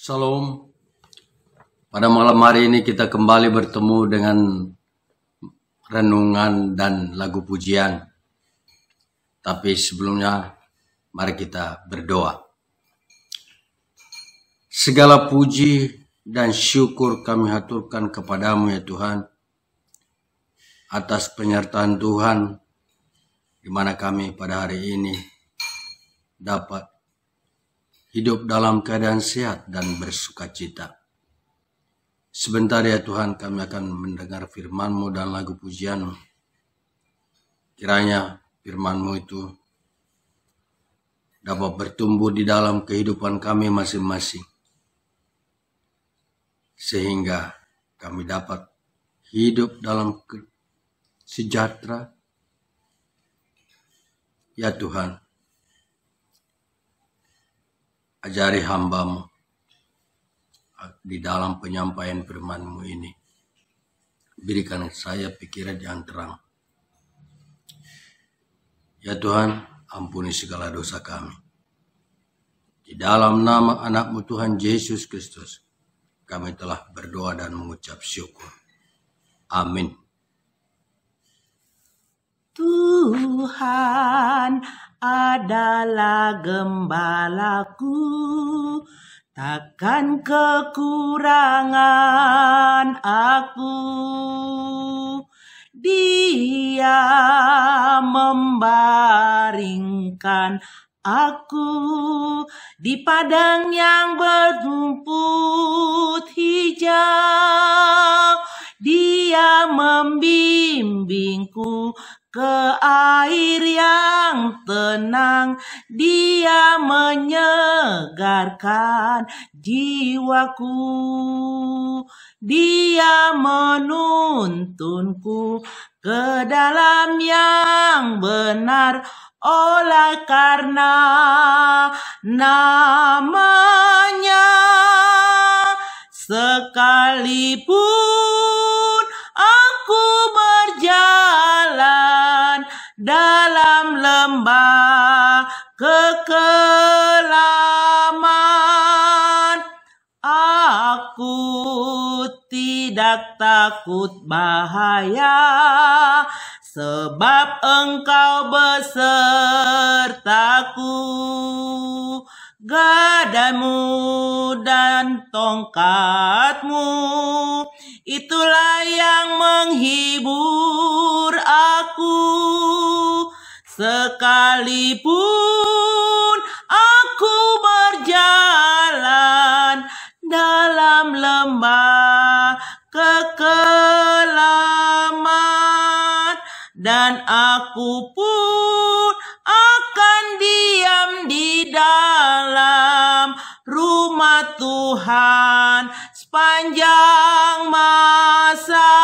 Shalom. Pada malam hari ini kita kembali bertemu dengan renungan dan lagu pujian. Tapi sebelumnya mari kita berdoa. Segala puji dan syukur kami haturkan kepadamu ya Tuhan, atas penyertaan Tuhan di mana kami pada hari ini dapat hidup dalam keadaan sehat dan bersukacita. Sebentar ya Tuhan, kami akan mendengar firman-Mu dan lagu pujian-Mu. Kiranya firman-Mu itu dapat bertumbuh di dalam kehidupan kami masing-masing, sehingga kami dapat hidup dalam sejahtera. Ya Tuhan, ajari hamba-Mu di dalam penyampaian firman-Mu ini. Berikan saya pikiran yang terang. Ya Tuhan, ampuni segala dosa kami. Di dalam nama anak-Mu Tuhan Yesus Kristus, kami telah berdoa dan mengucap syukur. Amin. Tuhan adalah gembalaku, takkan kekurangan aku. Dia membaringkan aku di padang yang berrumput hijau. Dia membimbingku ke air yang tenang, Dia menyegarkan jiwaku. Dia menuntunku ke dalam yang benar, oleh karena namanya. Sekalipun aku berjalan dalam lembah kekelaman, aku tidak takut bahaya, sebab Engkau besertaku. Gadamu dan tongkat-Mu, itulah yang menghibur aku. Sekalipun aku berjalan dalam lembah kekelaman, dan aku pun akan diam di dalam rumah Tuhan sepanjang masa.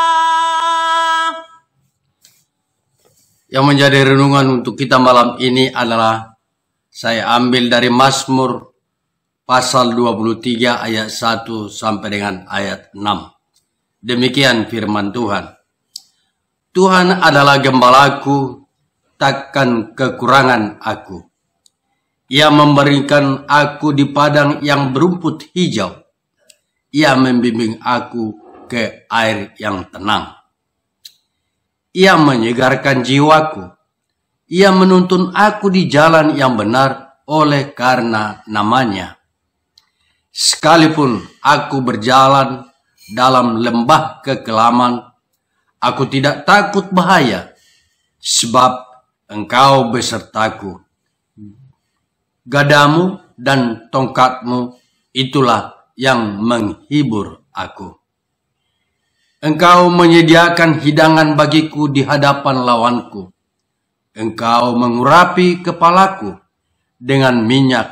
Yang menjadi renungan untuk kita malam ini adalah saya ambil dari Mazmur pasal 23 ayat 1 sampai dengan ayat 6. Demikian firman Tuhan. Tuhan adalah gembalaku, takkan kekurangan aku. Ia memberikan aku di padang yang berumput hijau. Ia membimbing aku ke air yang tenang. Ia menyegarkan jiwaku. Ia menuntun aku di jalan yang benar oleh karena namanya. Sekalipun aku berjalan dalam lembah kekelaman, aku tidak takut bahaya, sebab Engkau besertaku. Gadamu dan tongkat-Mu, itulah yang menghibur aku. Engkau menyediakan hidangan bagiku di hadapan lawanku. Engkau mengurapi kepalaku dengan minyak,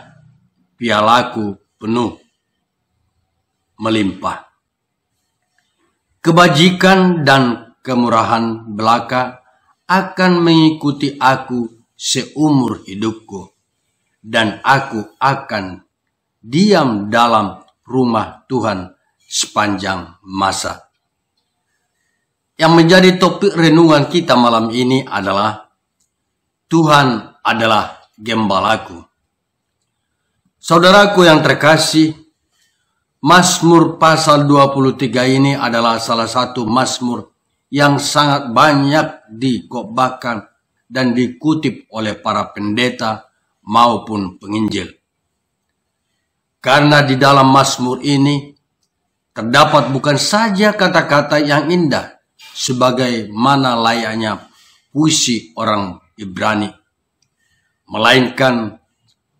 pialaku penuh melimpah. Kebajikan dan kemurahan belaka akan mengikuti aku seumur hidupku, dan aku akan diam dalam rumah Tuhan sepanjang masa. Yang menjadi topik renungan kita malam ini adalah Tuhan adalah gembalaku. Saudaraku yang terkasih, Mazmur pasal 23 ini adalah salah satu mazmur yang sangat banyak dikotbahkan dan dikutip oleh para pendeta maupun penginjil. Karena di dalam mazmur ini terdapat bukan saja kata-kata yang indah sebagaimana layaknya puisi orang Ibrani, melainkan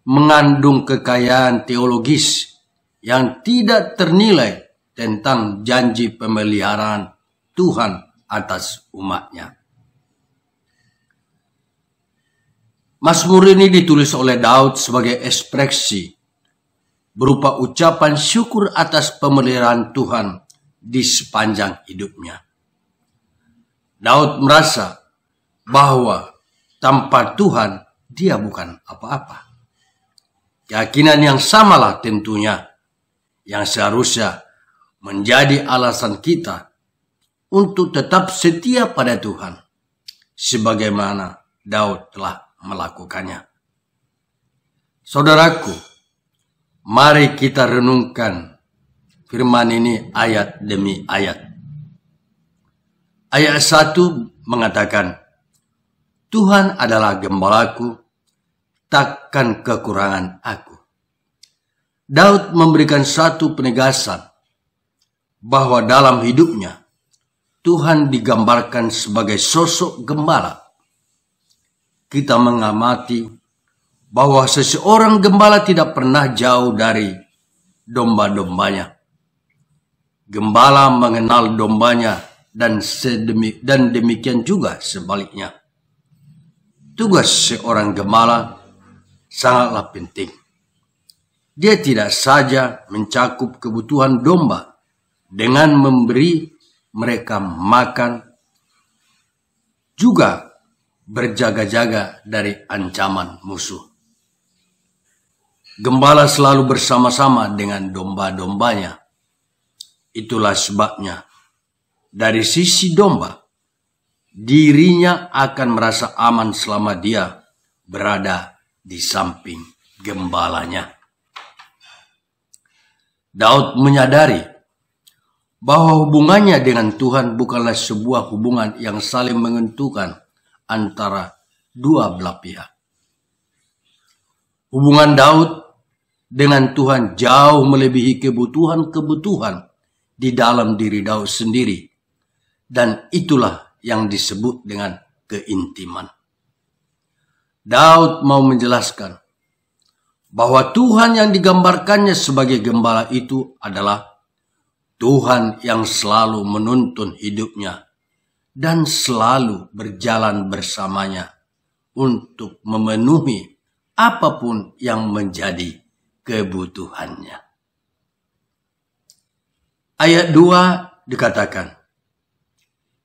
mengandung kekayaan teologis yang tidak ternilai tentang janji pemeliharaan Tuhan atas umatnya. Mazmur ini ditulis oleh Daud sebagai ekspresi berupa ucapan syukur atas pemeliharaan Tuhan di sepanjang hidupnya. Daud merasa bahwa tanpa Tuhan dia bukan apa-apa. Keyakinan yang samalah tentunya yang seharusnya menjadi alasan kita untuk tetap setia pada Tuhan, sebagaimana Daud telah melakukannya. Saudaraku, mari kita renungkan firman ini ayat demi ayat. Ayat 1 mengatakan, Tuhan adalah gembalaku, takkan kekurangan aku. Daud memberikan satu penegasan bahwa dalam hidupnya Tuhan digambarkan sebagai sosok gembala. Kita mengamati bahwa seseorang gembala tidak pernah jauh dari domba-dombanya. Gembala mengenal dombanya dan demikian juga sebaliknya. Tugas seorang gembala sangatlah penting. Dia tidak saja mencakup kebutuhan domba dengan memberi mereka makan, juga berjaga-jaga dari ancaman musuh. Gembala selalu bersama-sama dengan domba-dombanya. Itulah sebabnya, dari sisi domba, dirinya akan merasa aman selama dia berada di samping gembalanya. Daud menyadari bahwa hubungannya dengan Tuhan bukanlah sebuah hubungan yang saling menguntungkan antara dua belah pihak. Hubungan Daud dengan Tuhan jauh melebihi kebutuhan-kebutuhan di dalam diri Daud sendiri, dan itulah yang disebut dengan keintiman. Daud mau menjelaskan bahwa Tuhan yang digambarkannya sebagai gembala itu adalah Tuhan yang selalu menuntun hidupnya dan selalu berjalan bersamanya untuk memenuhi apapun yang menjadi kebutuhannya. Ayat 2 dikatakan,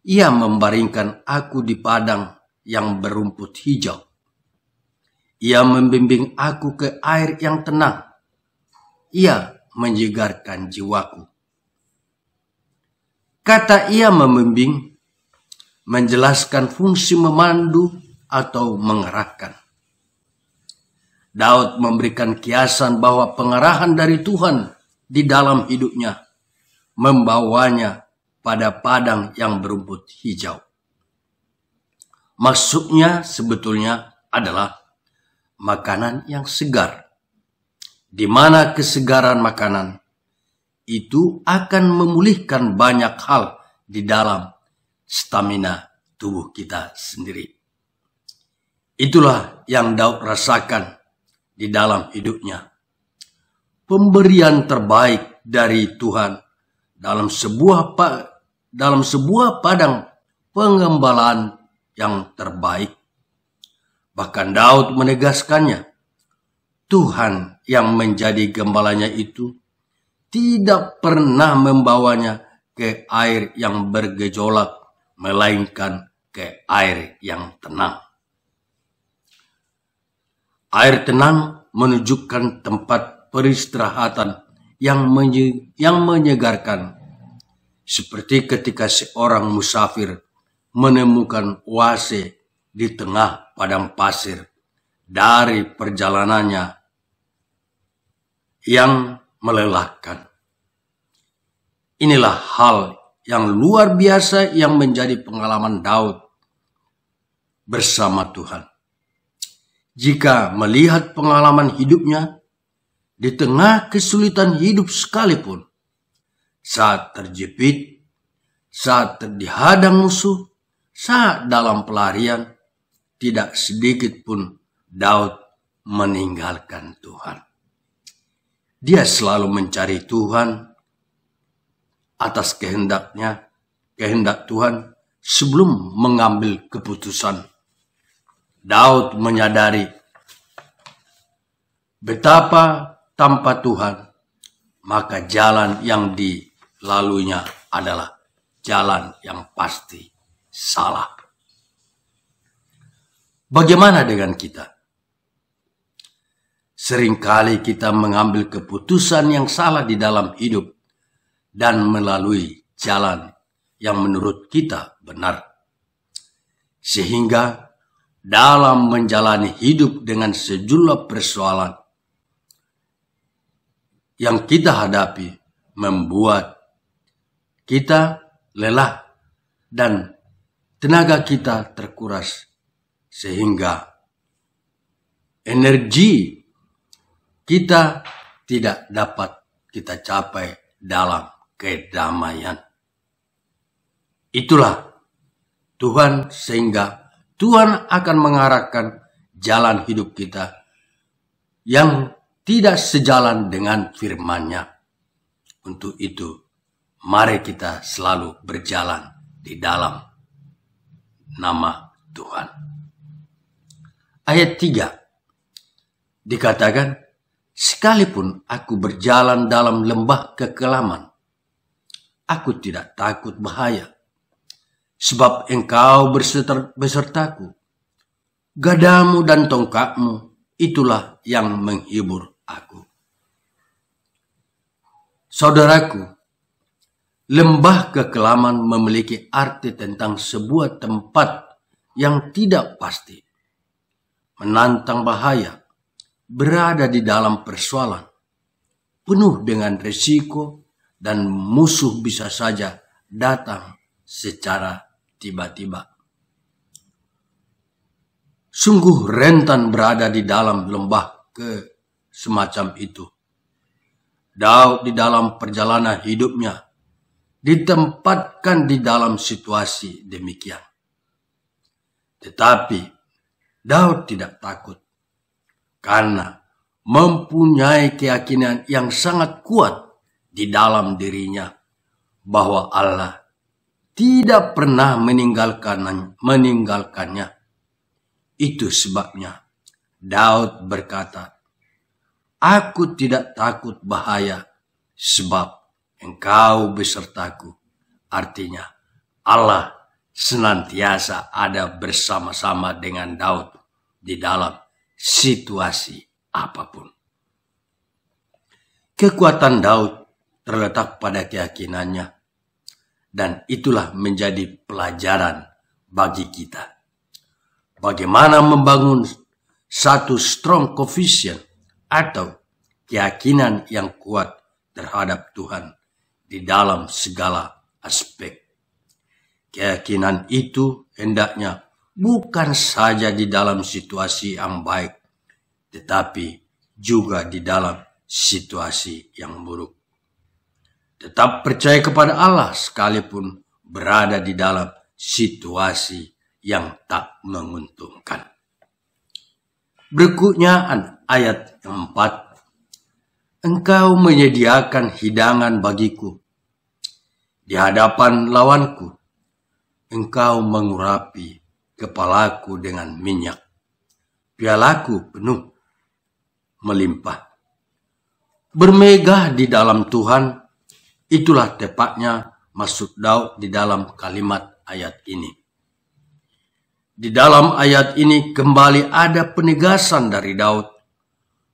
Ia membaringkan aku di padang yang berumput hijau. Ia membimbing aku ke air yang tenang. Ia menyegarkan jiwaku. Kata ia membimbing menjelaskan fungsi memandu atau mengarahkan. Daud memberikan kiasan bahwa pengarahan dari Tuhan di dalam hidupnya membawanya pada padang yang berumput hijau. Maksudnya sebetulnya adalah makanan yang segar, di mana kesegaran makanan itu akan memulihkan banyak hal di dalam stamina tubuh kita sendiri. Itulah yang Daud rasakan di dalam hidupnya. Pemberian terbaik dari Tuhan dalam sebuah padang pengembalaan yang terbaik. Bahkan Daud menegaskannya, Tuhan yang menjadi gembalanya itu tidak pernah membawanya ke air yang bergejolak, melainkan ke air yang tenang. Air tenang menunjukkan tempat peristirahatan yang menyegarkan, seperti ketika seorang musafir menemukan oase di tengah padang pasir dari perjalanannya yang melelahkan. Inilah hal yang luar biasa yang menjadi pengalaman Daud bersama Tuhan. Jika melihat pengalaman hidupnya di tengah kesulitan hidup sekalipun, saat terjepit, saat dihadang musuh, saat dalam pelarian, tidak sedikit pun Daud meninggalkan Tuhan. Dia selalu mencari Tuhan atas kehendak Tuhan sebelum mengambil keputusan. Daud menyadari betapa tanpa Tuhan, maka jalan yang dilaluinya adalah jalan yang pasti salah. Bagaimana dengan kita? Seringkali kita mengambil keputusan yang salah di dalam hidup dan melalui jalan yang menurut kita benar. Sehingga dalam menjalani hidup dengan sejumlah persoalan yang kita hadapi membuat kita lelah dan tenaga kita terkuras, sehingga energi kita tidak dapat kita capai dalam kedamaian. Itulah Tuhan, sehingga Tuhan akan mengarahkan jalan hidup kita yang tidak sejalan dengan firman-Nya. Untuk itu, mari kita selalu berjalan di dalam nama Tuhan. Ayat 3 dikatakan, sekalipun aku berjalan dalam lembah kekelaman, aku tidak takut bahaya. Sebab engkau besertaku, gadamu dan tongkatmu, itulah yang menghibur aku. Saudaraku, lembah kekelaman memiliki arti tentang sebuah tempat yang tidak pasti, menantang bahaya, berada di dalam persoalan, penuh dengan risiko, dan musuh bisa saja datang secara tiba-tiba. Sungguh rentan berada di dalam lembah semacam itu. Daud di dalam perjalanan hidupnya ditempatkan di dalam situasi demikian. Tetapi Daud tidak takut karena mempunyai keyakinan yang sangat kuat di dalam dirinya bahwa Allah tidak pernah meninggalkannya. Itu sebabnya Daud berkata, aku tidak takut bahaya sebab engkau besertaku. Artinya Allah senantiasa ada bersama-sama dengan Daud di dalam situasi apapun. Kekuatan Daud terletak pada keyakinannya. Dan itulah menjadi pelajaran bagi kita. Bagaimana membangun satu strong conviction atau keyakinan yang kuat terhadap Tuhan di dalam segala aspek. Keyakinan itu hendaknya bukan saja di dalam situasi yang baik, tetapi juga di dalam situasi yang buruk. Tetap percaya kepada Allah sekalipun berada di dalam situasi yang tak menguntungkan. Berikutnya ayat 4. Engkau menyediakan hidangan bagiku di hadapan lawanku. Engkau mengurapi kepalaku dengan minyak. Pialaku penuh melimpah. Bermegah di dalam Tuhan, itulah tepatnya maksud Daud di dalam kalimat ayat ini. Di dalam ayat ini kembali ada penegasan dari Daud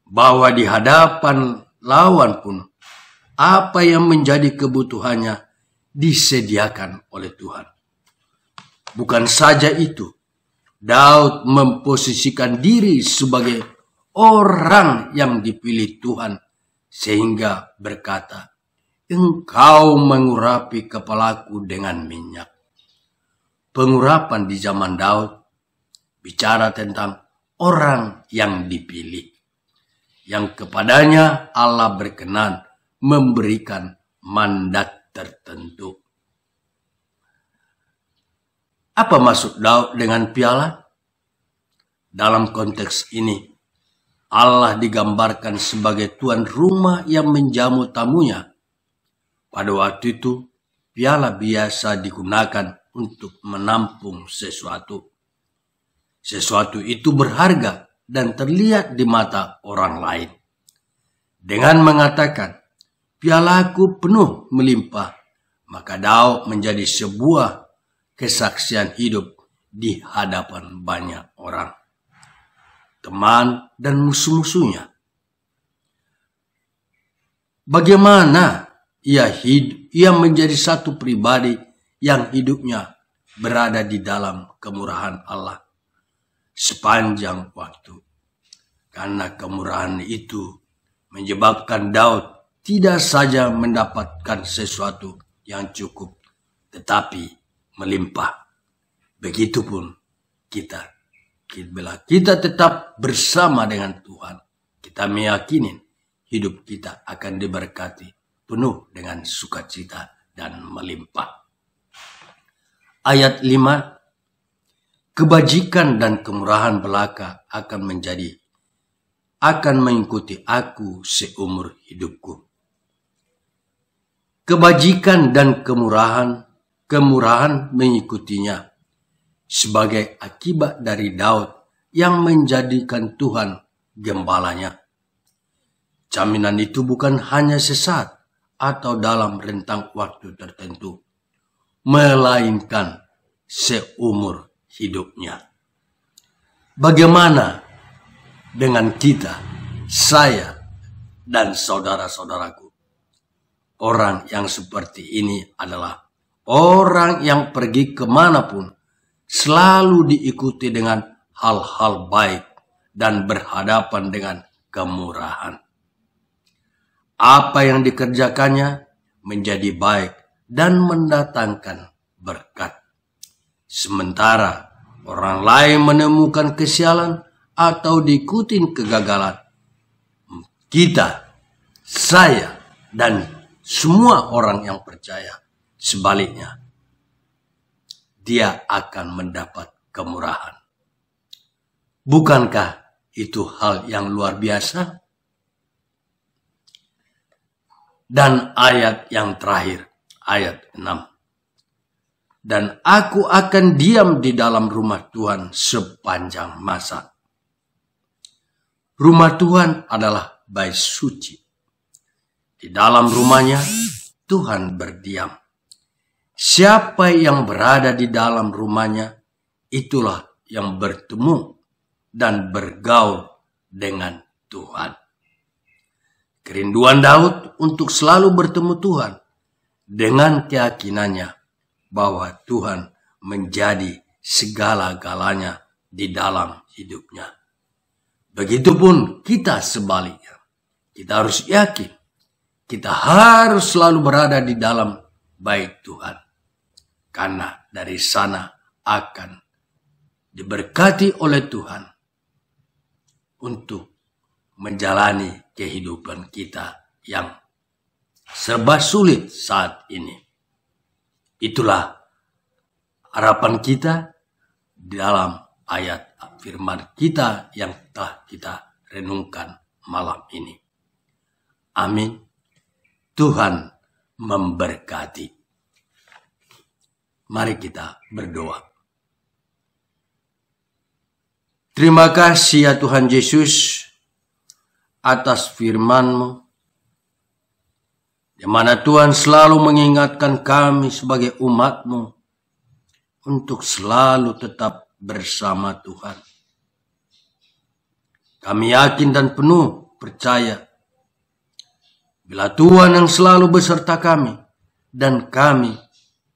bahwa di hadapan lawan pun apa yang menjadi kebutuhannya disediakan oleh Tuhan. Bukan saja itu, Daud memposisikan diri sebagai orang yang dipilih Tuhan sehingga berkata, engkau mengurapi kepalaku dengan minyak. Pengurapan di zaman Daud bicara tentang orang yang dipilih, yang kepadanya Allah berkenan memberikan mandat tertentu. Apa maksud Daud dengan piala? Dalam konteks ini, Allah digambarkan sebagai tuan rumah yang menjamu tamunya. Pada waktu itu, piala biasa digunakan untuk menampung sesuatu. Sesuatu itu berharga dan terlihat di mata orang lain. Dengan mengatakan, pialaku penuh melimpah, maka Daud menjadi sebuah kesaksian hidup di hadapan banyak orang, teman dan musuh-musuhnya. Bagaimana ia menjadi satu pribadi yang hidupnya berada di dalam kemurahan Allah sepanjang waktu. Karena kemurahan itu menyebabkan Daud tidak saja mendapatkan sesuatu yang cukup, tetapi melimpah. Begitupun kita. Bila kita tetap bersama dengan Tuhan, kita meyakini hidup kita akan diberkati penuh dengan sukacita dan melimpah. Ayat 5, kebajikan dan kemurahan belaka akan mengikuti aku seumur hidupku. Kebajikan dan kemurahan mengikutinya sebagai akibat dari Daud yang menjadikan Tuhan gembalanya. Jaminan itu bukan hanya sesaat atau dalam rentang waktu tertentu, melainkan seumur hidupnya. Bagaimana dengan kita, saya, dan saudara-saudaraku? Orang yang seperti ini adalah orang yang pergi kemanapun selalu diikuti dengan hal-hal baik dan berhadapan dengan kemurahan. Apa yang dikerjakannya menjadi baik dan mendatangkan berkat. Sementara orang lain menemukan kesialan atau diikuti kegagalan, kita, saya, dan semua orang yang percaya sebaliknya, dia akan mendapat kemurahan. Bukankah itu hal yang luar biasa? Dan ayat yang terakhir, ayat 6. Dan aku akan diam di dalam rumah Tuhan sepanjang masa. Rumah Tuhan adalah bait suci. Di dalam rumahnya Tuhan berdiam. Siapa yang berada di dalam rumahnya, itulah yang bertemu dan bergaul dengan Tuhan. Kerinduan Daud untuk selalu bertemu Tuhan dengan keyakinannya bahwa Tuhan menjadi segala-galanya di dalam hidupnya. Begitupun kita sebaliknya. Kita harus yakin, kita harus selalu berada di dalam bait Tuhan. Karena dari sana akan diberkati oleh Tuhan untuk menjalani kehidupan kita yang serba sulit saat ini. Itulah harapan kita dalam ayat firman kita yang telah kita renungkan malam ini. Amin. Tuhan memberkati. Mari kita berdoa. Terima kasih ya Tuhan Yesus atas firman-Mu, di mana Tuhan selalu mengingatkan kami sebagai umat-Mu untuk selalu tetap bersama Tuhan. Kami yakin dan penuh percaya bila Tuhan yang selalu beserta kami dan kami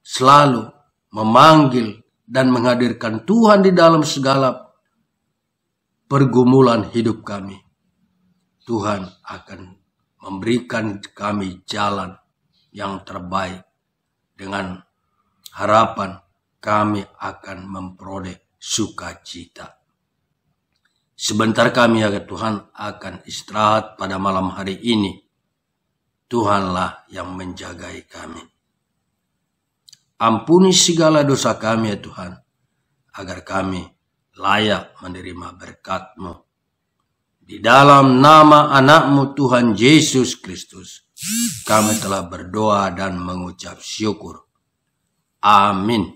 selalu memanggil dan menghadirkan Tuhan di dalam segala pergumulan hidup kami, Tuhan akan memberikan kami jalan yang terbaik dengan harapan kami akan memperoleh sukacita. Sebentar kami ya Tuhan akan istirahat pada malam hari ini. Tuhanlah yang menjagai kami. Ampuni segala dosa kami ya Tuhan, agar kami layak menerima berkat-Mu. Di dalam nama anak-Mu Tuhan Yesus Kristus, kami telah berdoa dan mengucap syukur. Amin.